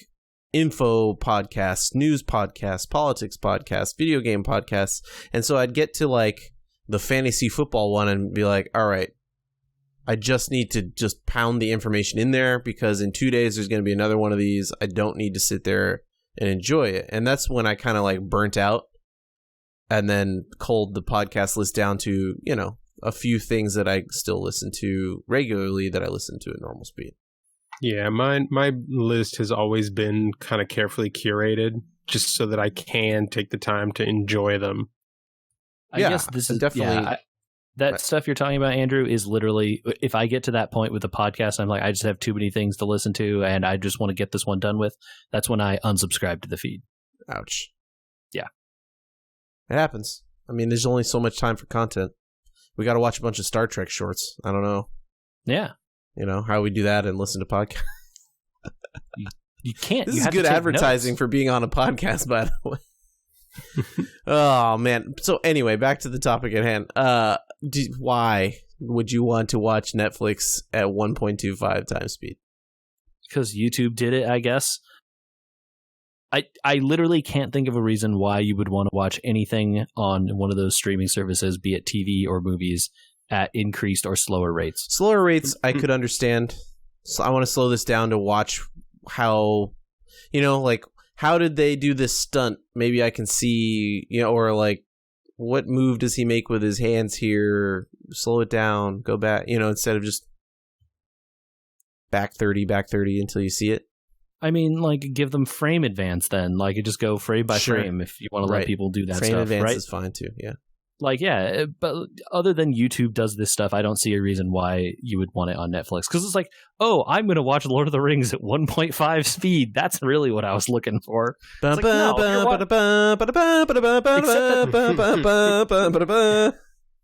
info podcasts, news podcasts, politics podcasts, video game podcasts. And so I'd get to like the fantasy football one and be like, all right, I just need to just pound the information in there because in 2 days there's going to be another one of these. I don't need to sit there and enjoy it. And that's when I kind of like burnt out and then culled the podcast list down to, a few things that I still listen to regularly that I listen to at normal speed. Yeah, my list has always been kind of carefully curated just so that I can take the time to enjoy them. I guess this is definitely that stuff you're talking about, Andrew, is literally if I get to that point with the podcast, I'm like, I just have too many things to listen to and I just want to get this one done with. That's when I unsubscribe to the feed. Ouch. Yeah. It happens. I mean, there's only so much time for content. We got to watch a bunch of Star Trek shorts. I don't know. Yeah. How we do that and listen to podcasts. You can't. This is good advertising for being on a podcast, by the way. Oh, man. So anyway, back to the topic at hand. Why would you want to watch Netflix at 1.25 times speed? Because YouTube did it, I guess. I literally can't think of a reason why you would want to watch anything on one of those streaming services, be it TV or movies, at increased or slower rates. Slower rates, I could understand. So I want to slow this down to watch how, how did they do this stunt? Maybe I can see, or like, what move does he make with his hands here? Slow it down, go back, instead of just back 30 until you see it. I mean, like, give them frame advance then. Like, you just go frame by frame if you want to let people do that frame stuff, advance right? is fine too, yeah. Like, yeah, but other than YouTube does this stuff, I don't see a reason why you would want it on Netflix. Because it's like, oh, I'm going to watch Lord of the Rings at 1.5 speed. That's really what I was looking for.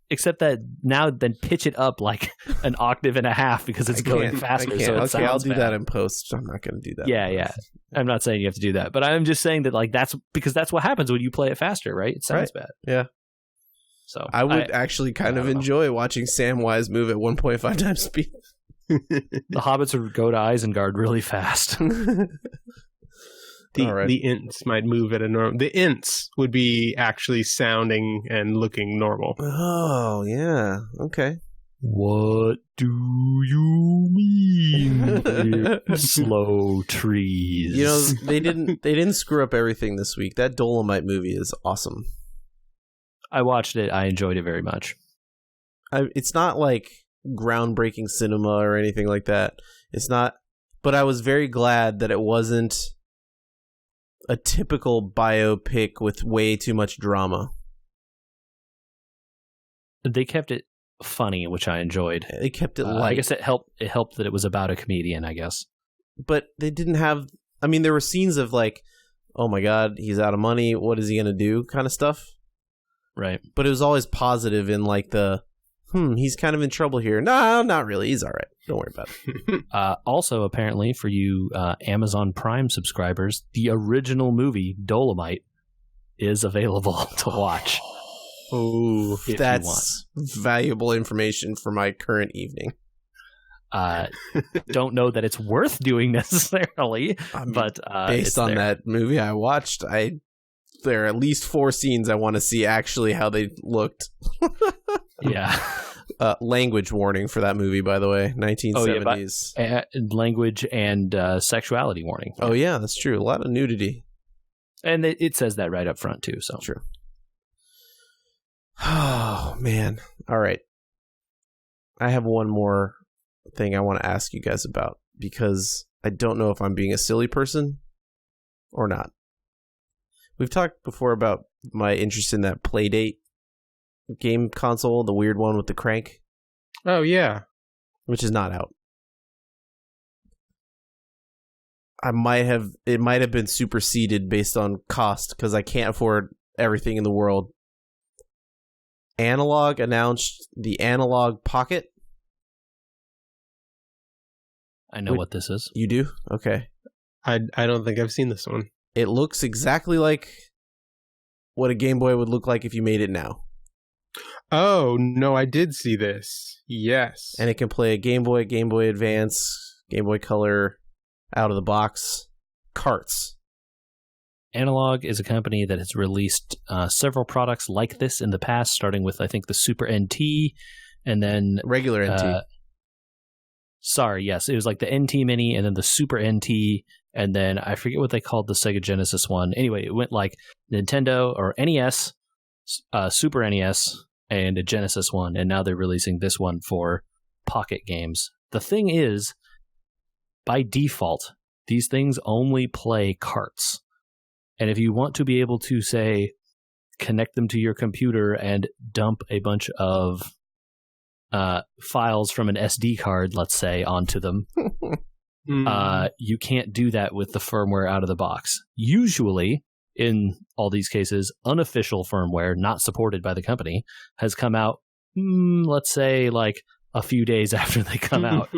Except that now then pitch it up like an octave and a half because it's going faster. So it sounds I'll do bad. that in post. I'm not going to do that. Yeah. I'm not saying you have to do that, but I'm just saying that like that's because that's what happens when you play it faster, right? It sounds bad. Yeah. So I would actually kind of enjoy watching Samwise move at 1.5 times speed. The hobbits would go to Isengard really fast. The ints might move at a normal. The ints would be actually sounding and looking normal. Oh yeah, okay. What do you mean? Slow trees. They didn't screw up everything this week. That Dolemite movie is awesome. I watched it. I enjoyed it very much. It's not like groundbreaking cinema or anything like that. It's not. But I was very glad that it wasn't a typical biopic with way too much drama. They kept it funny, which I enjoyed. They kept it light. I guess it helped that it was about a comedian, I guess. But they didn't have... I mean, there were scenes of like, oh my god, he's out of money, what is he going to do kind of stuff. Right. But it was always positive in like the, he's kind of in trouble here. No, not really. He's all right. Don't worry about it. Also, apparently, for you Amazon Prime subscribers, the original movie, Dolemite, is available to watch. Oh, that's valuable information for my current evening. Don't know that it's worth doing necessarily, but based on that movie I watched, there are at least 4 scenes I want to see actually how they looked. Yeah. Language warning for that movie, by the way, 1970s. Oh, yeah, language and sexuality warning. Oh yeah, that's true. A lot of nudity. And it says that right up front too. So true. Oh man! All right, I have one more thing I want to ask you guys about because I don't know if I'm being a silly person or not. We've talked before about my interest in that Playdate game console, the weird one with the crank. Oh yeah, which is not out. It might have been superseded based on cost because I can't afford everything in the world. Analogue announced the Analogue Pocket. I know what this is. You do? Okay. I don't think I've seen this one. It looks exactly like what a Game Boy would look like if you made it now. Oh, no, I did see this. Yes. And it can play a Game Boy, Game Boy Advance, Game Boy Color, out of the box carts. Analogue is a company that has released several products like this in the past, starting with, I think, the Super NT, and then... Regular NT. Yes. It was like the NT Mini, and then the Super NT, and then I forget what they called the Sega Genesis one. Anyway, it went like Nintendo or NES, Super NES, and a Genesis one, and now they're releasing this one for Pocket games. The thing is, by default, these things only play carts. And if you want to be able to, say, connect them to your computer and dump a bunch of files from an SD card, let's say, onto them, you can't do that with the firmware out of the box. Usually, in all these cases, unofficial firmware, not supported by the company, has come out, let's say, like a few days after they come out.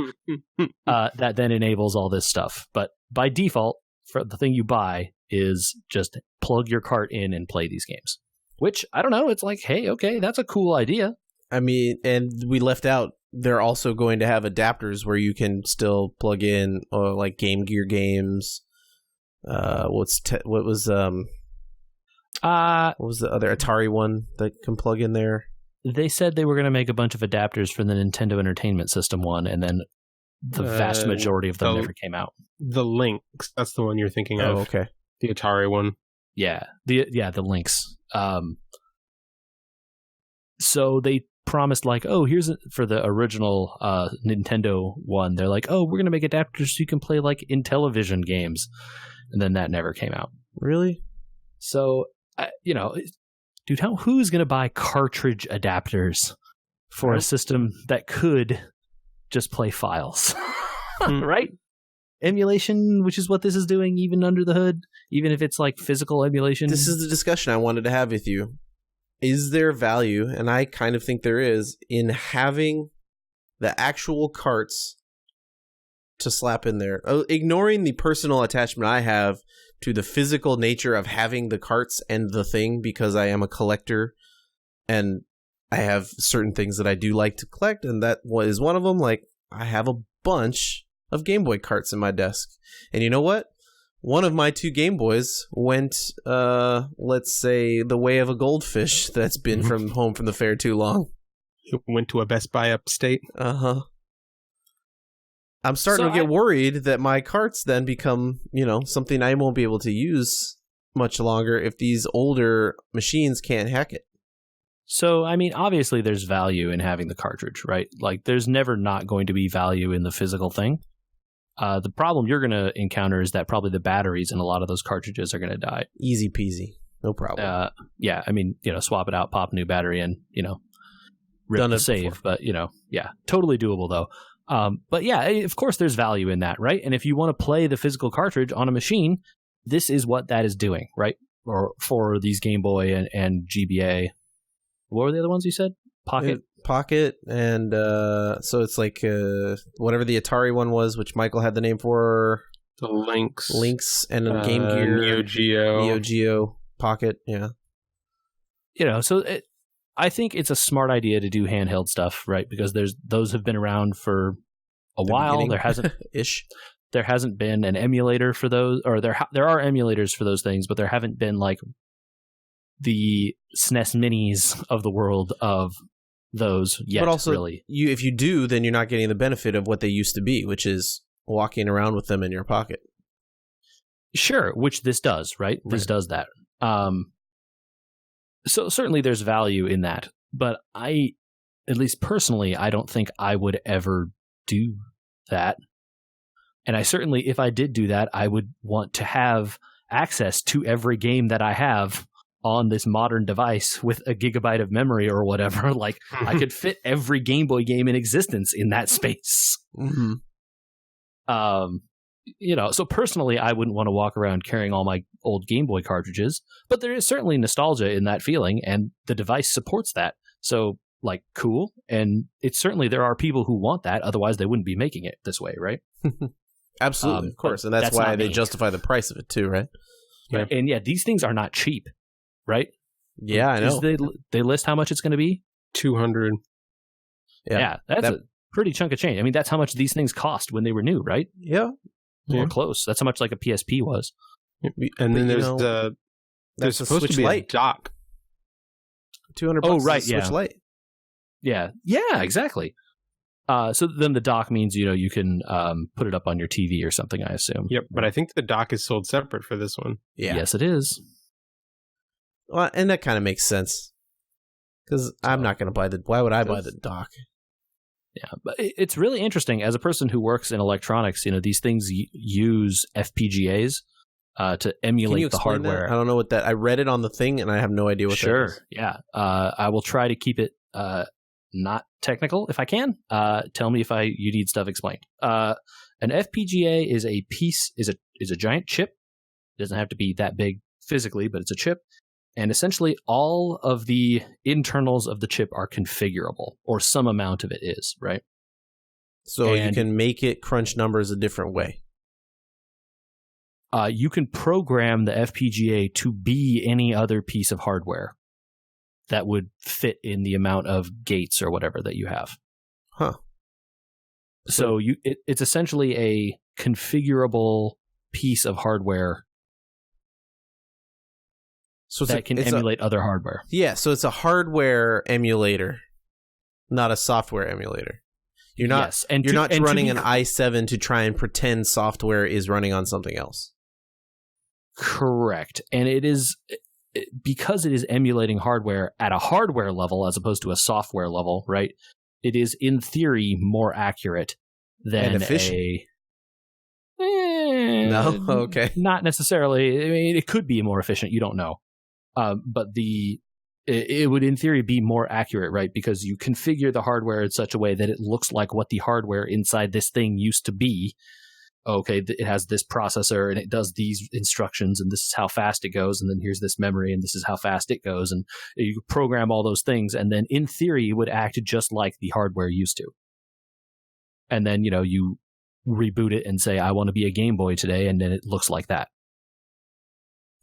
That then enables all this stuff. But by default, for the thing you buy is just plug your cart in and play these games. Which, I don't know, it's like, hey, okay, that's a cool idea. I mean, and we left out, they're also going to have adapters where you can still plug in, like Game Gear games. What was the other Atari one that can plug in there? They said they were going to make a bunch of adapters for the Nintendo Entertainment System one, and then the vast majority of them never came out. The Lynx, that's the one you're thinking of. Oh, okay. The Atari one. Yeah, the Lynx. So they promised, like, oh, here's for the original Nintendo one. They're like, oh, we're going to make adapters so you can play like Intellivision games, and then that never came out. Really? So, dude, who's going to buy cartridge adapters for a system that could just play files? Right? Emulation, which is what this is doing, even under the hood, even if it's like physical emulation. This is the discussion I wanted to have with you. Is there value, and I kind of think there is, in having the actual carts to slap in there? Ignoring the personal attachment I have to the physical nature of having the carts and the thing, because I am a collector and I have certain things that I do like to collect, and that is one of them. Like, I have a bunch of Game Boy carts in my desk. And you know what? One of my 2 Game Boys went, let's say, the way of a goldfish that's been from home from the fair too long. It went to a Best Buy upstate. Uh-huh. I'm starting to get worried that my carts then become, something I won't be able to use much longer if these older machines can't hack it. So, I mean, obviously there's value in having the cartridge, right? Like, there's never not going to be value in the physical thing. The problem you're going to encounter is that probably the batteries in a lot of those cartridges are going to die. Easy peasy. No problem. Yeah, I mean, swap it out, pop a new battery in, rip Done the it save. before. But, yeah, totally doable, though. But, yeah, of course there's value in that, right? And if you want to play the physical cartridge on a machine, this is what that is doing, right? Or for these Game Boy and GBA What were the other ones you said? Pocket? Pocket, and so it's like whatever the Atari one was, which Michael had the name for. The Lynx, and a Game Gear. Neo Geo Pocket, yeah. So I think it's a smart idea to do handheld stuff, right? Because those have been around for a while. There hasn't there hasn't been an emulator for those, or there are emulators for those things, but there haven't been like the SNES Minis of the world of those yet. But also, really, if you do, then you're not getting the benefit of what they used to be, which is walking around with them in your pocket. Sure, which this does, right? This does that. So certainly there's value in that, but at least personally, I don't think I would ever do that. And I certainly, if I did do that, I would want to have access to every game that I have on this modern device with a gigabyte of memory or whatever. Like, I could fit every Game Boy game in existence in that space. Mm-hmm. So personally, I wouldn't want to walk around carrying all my old Game Boy cartridges, but there is certainly nostalgia in that feeling, and the device supports that. So, like, cool. And it's certainly, there are people who want that. Otherwise, they wouldn't be making it this way, right? Absolutely, of course. And that's why they justify the price of it too, right? Yeah. And yeah, these things are not cheap, right? Yeah, I know. They list how much it's going to be? $200. Yeah, that's a pretty chunk of change. I mean, that's how much these things cost when they were new, right? Yeah. Or close. That's how much like a PSP was. And then there's supposed to be a dock. $200. Oh, right, Switch Lite. Yeah, exactly. So then the dock means you can put it up on your TV or something, I assume. Yep, but I think the dock is sold separate for this one. Yeah. Yes, it is. Well, and that kind of makes sense, because I'm not going to buy why would I buy the dock? Yeah, but it's really interesting. As a person who works in electronics, these things use FPGAs to emulate the hardware. That? I don't know what that. I read it on the thing, and I have no idea what that is. Yeah. I will try to keep it not technical if I can. Tell me if you need stuff explained. An FPGA is a giant chip. It doesn't have to be that big physically, but it's a chip. And essentially, all of the internals of the chip are configurable, or some amount of it is, right? So you can make it crunch numbers a different way. You can program the FPGA to be any other piece of hardware that would fit in the amount of gates or whatever that you have. Huh. So it's essentially a configurable piece of hardware that can emulate other hardware. Yeah, so it's a hardware emulator, not a software emulator. You're not running an i7 to try and pretend software is running on something else. Correct. And it is, because it is emulating hardware at a hardware level as opposed to a software level, right? It is, in theory, more accurate than and efficient. No? Okay. Not necessarily. I mean, it could be more efficient. You don't know. But it would, in theory, be more accurate, right? Because you configure the hardware in such a way that it looks like what the hardware inside this thing used to be. Okay, it has this processor and it does these instructions, and this is how fast it goes, and then here's this memory, and this is how fast it goes, and you program all those things, and then in theory it would act just like the hardware used to. And then, you reboot it and say, I want to be a Game Boy today, and then it looks like that.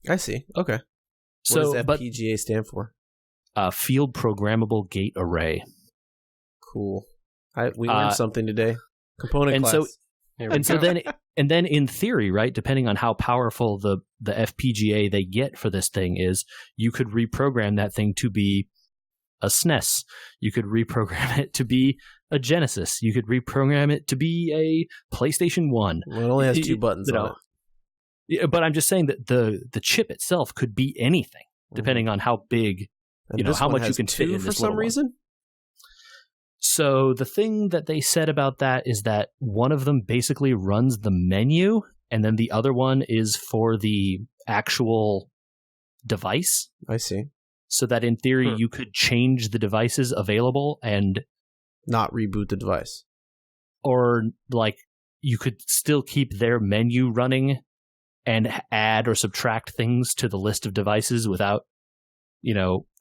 I see. Okay. What does FPGA stand for? Field Programmable Gate Array. Cool. We learned something today. Component class. And then in theory, right, depending on how powerful the FPGA they get for this thing is, you could reprogram that thing to be a SNES. You could reprogram it to be a Genesis. You could reprogram it to be a PlayStation 1. Well, it only has 2 buttons on it. Yeah, but I'm just saying that the chip itself could be anything, depending on how big, how much you can fit in this for some reason. So the thing that they said about that is that one of them basically runs the menu, and then the other one is for the actual device. I see. So that in theory, you could change the devices available and not reboot the device. Or like you could still keep their menu running and add or subtract things to the list of devices without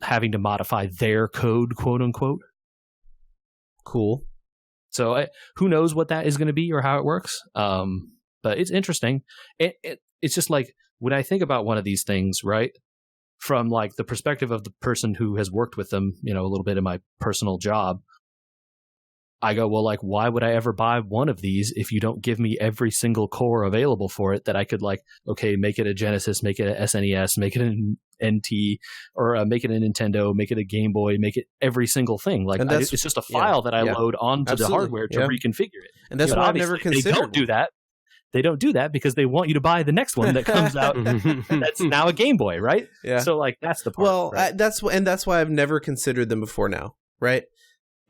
having to modify their code, quote unquote. Cool. So who knows what that is going to be or how it works. But it's interesting. It's just like when I think about one of these things, right, from like the perspective of the person who has worked with them, a little bit in my personal job, I go, well, like, why would I ever buy one of these if you don't give me every single core available for it that I could, like, okay, make it a Genesis, make it a SNES, make it an NT, or make it a Nintendo, make it a Game Boy, make it every single thing. Like, it's just a file that I load onto the hardware to reconfigure it. And that's why I've never considered. They don't do that. They don't do that because they want you to buy the next one that comes out that's now a Game Boy, right? Yeah. So, like, that's the part. Well, right? that's why I've never considered them before now, right?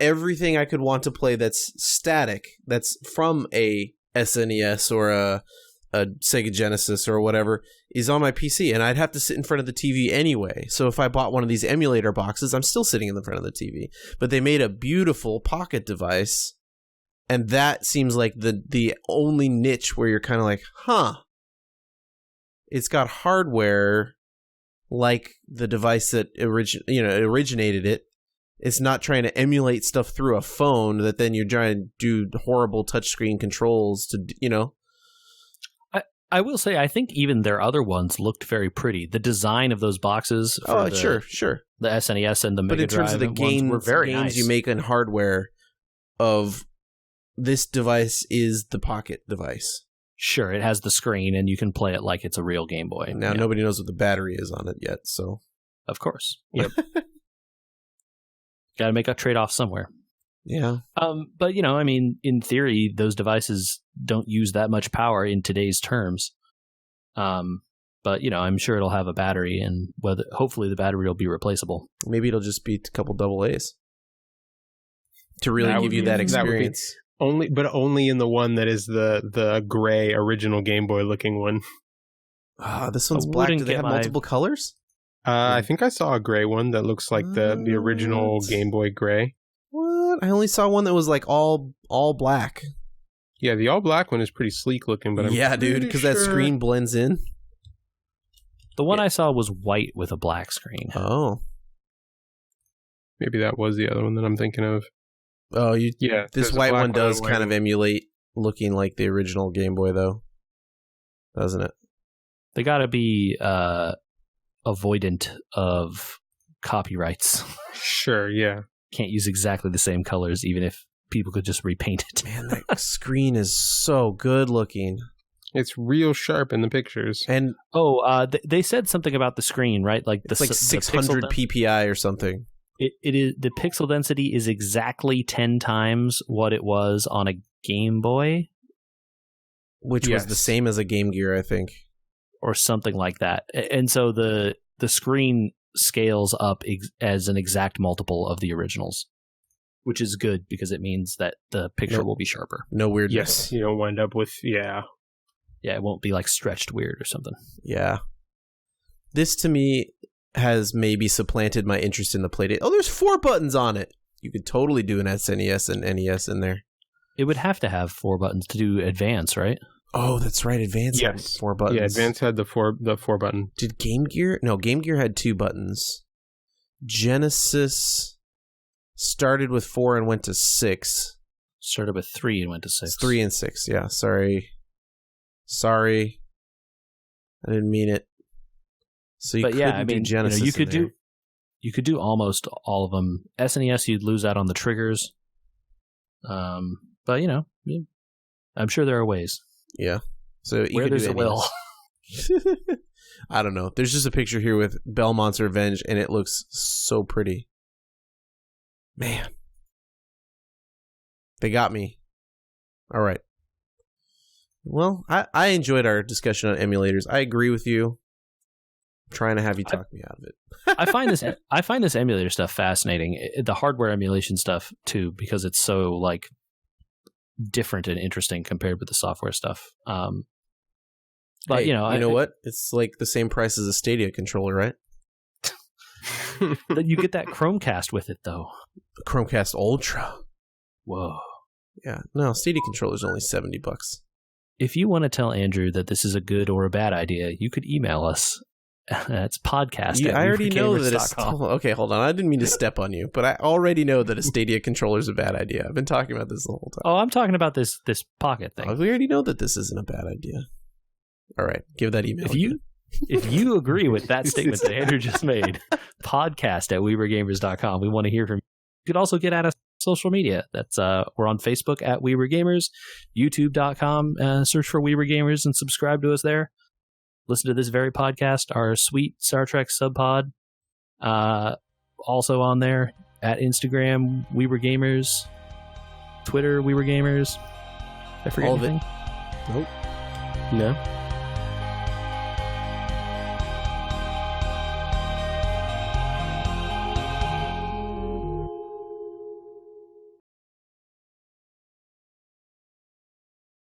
Everything I could want to play that's static, that's from a SNES or a Sega Genesis or whatever, is on my PC, and I'd have to sit in front of the TV anyway. So if I bought one of these emulator boxes, I'm still sitting in the front of the TV. But they made a beautiful pocket device, and that seems like the only niche where you're kind of like, huh, it's got hardware like the device that originated it. It's not trying to emulate stuff through a phone that then you're trying to do horrible touchscreen controls to, I will say, I think even their other ones looked very pretty. The design of those boxes for sure. The SNES and the Mega Drive, but in terms of the games were very nice. You make in hardware of this device is the pocket device. Sure, it has the screen and you can play it like it's a real Game Boy. Now, nobody knows what the battery is on it yet, so. Of course. Yep. Got to make a trade-off somewhere. Yeah. But, in theory, those devices don't use that much power in today's terms. But, I'm sure it'll have a battery, and hopefully the battery will be replaceable. Maybe it'll just be a couple AA's to really give you that experience. Only in the one that is the gray original Game Boy looking one. This one's black. Do they have multiple colors? I think I saw a gray one that looks like the original Game Boy gray. What? I only saw one that was like all black. Yeah, the all black one is pretty sleek looking, but dude, because that screen blends in. The one I saw was white with a black screen. Oh, maybe that was the other one that I'm thinking of. Oh, this white one does kind of emulate looking like the original Game Boy, though, doesn't it? They got to be avoidant of copyrights. Sure, yeah. Can't use exactly the same colors, even if people could just repaint it. Man, that screen is so good looking. It's real sharp in the pictures. And they said something about the screen, right? Like it's like 600 PPI or something. It is, the pixel density is exactly 10 times what it was on a Game Boy, which was the same as a Game Gear, I think, or something like that. And so the screen scales up as an exact multiple of the originals, which is good because it means that the picture will be sharper. No weirdness. Yes, you don't wind up with it won't be like stretched weird or something. Yeah. This to me has maybe supplanted my interest in the Playdate. Oh, there's 4 buttons on it. You could totally do an SNES and NES in there. It would have to have 4 buttons to do Advance, right? Oh, that's right. Advance had 4 buttons. Yeah, Advance had the four button. Did Game Gear? No, Game Gear had 2 buttons. Genesis started with 4 and went to 6. Started with 3 and went to 6. 3 and 6, yeah. Sorry. I didn't mean it. So you couldn't do Genesis. You could do almost all of them. SNES, you'd lose out on the triggers. But I'm sure there are ways. Yeah. So where there's a will. I don't know. There's just a picture here with Belmont's Revenge, and it looks so pretty. Man. They got me. All right. Well, I enjoyed our discussion on emulators. I agree with you. I'm trying to have you talk me out of it. I find this emulator stuff fascinating. The hardware emulation stuff too, because it's so like different and interesting compared with the software stuff. But hey, you know what? It's like the same price as a Stadia controller, right? You get that Chromecast with it, though. The Chromecast Ultra. Whoa. Yeah. No, Stadia controller's only $70. If you want to tell Andrew that this is a good or a bad idea, you could email us That's podcast. Yeah, I already know that okay, hold on. I didn't mean to step on you, but I already know that a Stadia controller is a bad idea. I've been talking about this the whole time. Oh, I'm talking about this Pocket thing. We already know that this isn't a bad idea. All right, give that email. If you agree with that statement that Andrew just made, podcast@WeWereGamers.com. We want to hear from you. You could also get at us on social media. That's we're on Facebook at We Were Gamers, YouTube.com. Search for We Were Gamers and subscribe to us there. Listen to this very podcast, our sweet Star Trek sub pod. Also on there at Instagram, We Were Gamers, Twitter, We Were Gamers. I forget anything? Nope. No.